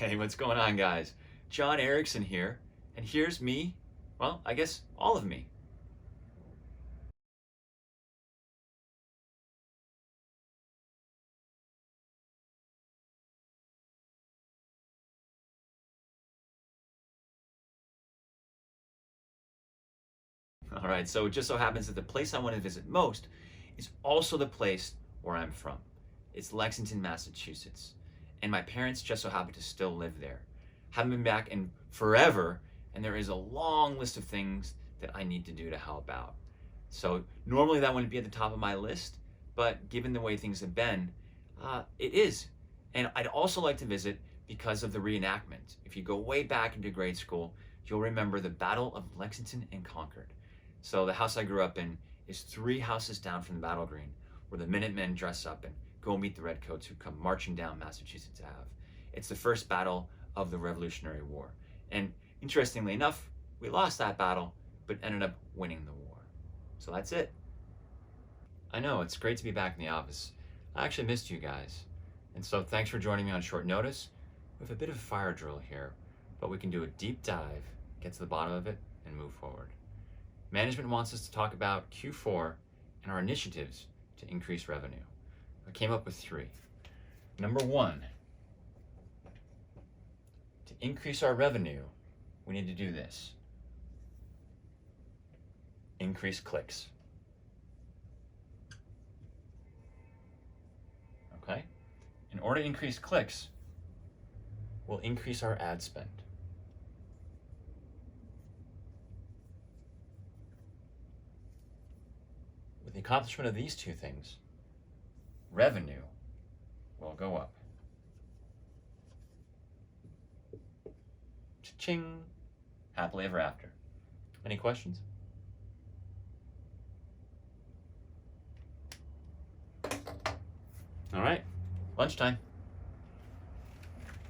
Hey, what's going on, guys? John Erickson here, and here's me. Well, I guess all of me. All right, so it just so happens that the place I want to visit most is also the place where I'm from. It's Lexington, Massachusetts, and my parents just so happen to still live there. Haven't been back in forever, and there is a long list of things that I need to do to help out. So normally that wouldn't be at the top of my list, but given the way things have been, it is. And I'd also like to visit because of the reenactment. If you go way back into grade school, you'll remember the Battle of Lexington and Concord. So the house I grew up in is 3 houses down from the battle green, where the Minutemen dress up and go meet the Redcoats who come marching down Massachusetts Ave. It's the first battle of the Revolutionary War. And interestingly enough, we lost that battle, but ended up winning the war. So that's it. I know, it's great to be back in the office. I actually missed you guys. And so thanks for joining me on short notice. We have a bit of a fire drill here, but we can do a deep dive, get to the bottom of it, and move forward. Management wants us to talk about Q4 and our initiatives to increase revenue. I came up with 3. Number 1, to increase our revenue, we need to do this. Increase clicks. Okay? In order to increase clicks, we'll increase our ad spend. With the accomplishment of these 2 things, revenue will go up. Cha-ching! Happily ever after. Any questions? All right, lunchtime.